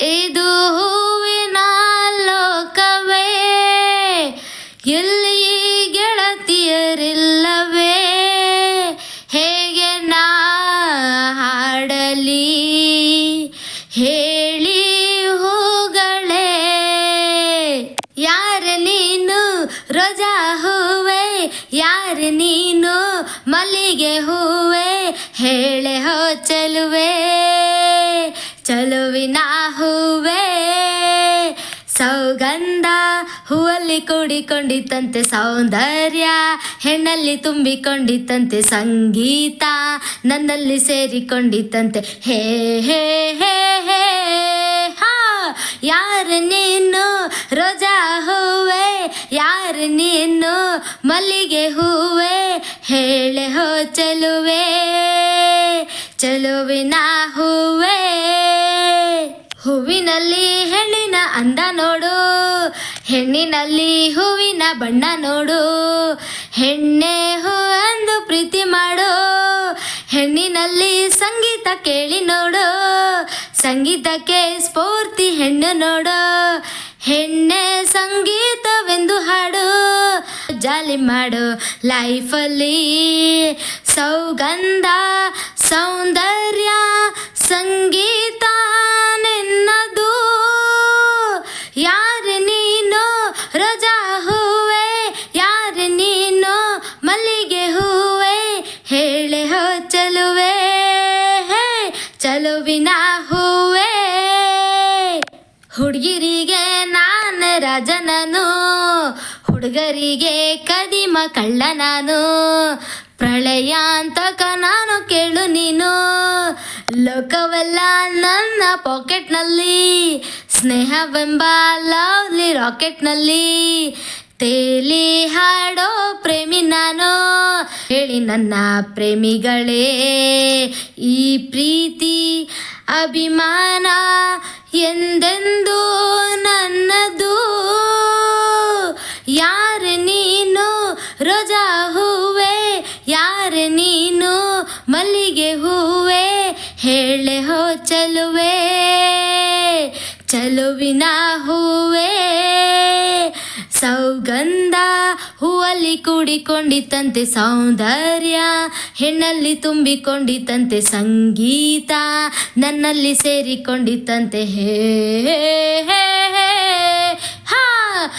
ಇದು ಹೂವಿನ ಲೋಕವೇ, ಎಲ್ಲಿ ಗೆಳತಿಯರಿಲ್ಲವೇ, ಹೇಗೆ ನಾ ಹಾಡಲಿ ಹೇಳಿ ಹೂಗಳೇ. ಯಾರ ನೀನು ರೋಜಾ ಹೂವೆ, ಯಾರ ನೀನು ಮಲ್ಲಿಗೆ ಹೂವೆ, ಹೇಳೆ ಹೋ ಚೆಲುವೆ ಚೆಲುವಿನ ಹೂವೆ. ಸೌಗಂಧ ಹೂವಲ್ಲಿ ಕೂಡಿಕೊಂಡಿತಂತೆ ಸೌಂದರ್ಯ, ಹೆಣ್ಣಲ್ಲಿ ತುಂಬಿಕೊಂಡಿತಂತೆ ಸಂಗೀತ, ನನ್ನಲ್ಲಿ ಸೇರಿಕೊಂಡಿತಂತೆ ಹೇ ಹೇ ಹೇ ಹೇ ಹಾ. ಯಾರ ನೀನು ರೋಜಾ ಹೂವೆ, ಯಾರ ನೀನು ಮಲ್ಲಿಗೆ ಹೂವೆ, ಹೇಳೆ ಹೋ ಚೆಲುವೆ ಚೆಲುವಿನ ಹೂವೆ. ಹೂವಿನಲ್ಲಿ ಹೆಣ್ಣಿನ ಅಂದ ನೋಡು, ಹೆಣ್ಣಿನಲ್ಲಿ ಹೂವಿನ ಬಣ್ಣ ನೋಡು, ಹೆಣ್ಣೆ ಹೂ ಎಂದು ಪ್ರೀತಿ ಮಾಡು, ಹೆಣ್ಣಿನಲ್ಲಿ ಸಂಗೀತ ಕೇಳಿ ನೋಡು, ಸಂಗೀತಕ್ಕೆ ಸ್ಫೂರ್ತಿ ಹೆಣ್ಣು ನೋಡು, ಹೆಣ್ಣೆ ಸಂಗೀತವೆಂದು ಹಾಡು, ಜಾಲಿ ಮಾಡು ಲೈಫಲ್ಲಿ. ಸೌಗಂಧ ಸೌಂದರ್ಯ ಸಂಗೀತ ನಿನ್ನದು, ಯಾರ ನೀನು ರೋಜಾ ಹೂವೆ, ಯಾರ ನೀನು ಮಲ್ಲಿಗೆ ಹೂವೆ, ಹೇಳೆ ಹೋ ಚೆಲುವೆ ಚೆಲುವಿನ ಹೂವೆ. ಹುಡುಗಿರಿಗೆ ನಾನು ರಾಜ ನಾನು, ಹುಡುಗರಿಗೆ ಕದಿಮ ಕಳ್ಳ ನಾನು, ಪ್ರಳಯಾಂತಕ ನಾನು ಕೇಳು ನೀನು, ಲೋಕವೆಲ್ಲ ನನ್ನ ಪಾಕೆಟ್ನಲ್ಲಿ, ಸ್ನೇಹವೆಂಬ ಲವ್ಲಿ ರಾಕೆಟ್ನಲ್ಲಿ, ತೇಲಿ ಹಾಡೋ ಪ್ರೇಮಿ ನಾನು. ಹೇಳಿ ನನ್ನ ಪ್ರೇಮಿಗಳೇ, ಈ ಪ್ರೀತಿ ಅಭಿಮಾನ ಎಂದೆಂದು ನನ್ನದು. ಯಾರ ನೀನು ರೋಜಾ ಹೂವೆ, ಯಾರ ನೀನು ಮಲ್ಲಿಗೆ ಹೂವೆ, ಹೇಳೆ ಹೋ ಚೆಲುವೆ ಚೆಲುವಿನ ಹೂವೆ. ಸೌಗಂಧ ಹೂವಲ್ಲಿ ಕೂಡಿಕೊಂಡಿತಂತೆ ಸೌಂದರ್ಯ, ಹೆಣ್ಣಲ್ಲಿ ತುಂಬಿಕೊಂಡಿತಂತೆ ಸಂಗೀತ, ನನ್ನಲ್ಲಿ ಸೇರಿಕೊಂಡಿತಂತೆ ಹೇ ಹೇ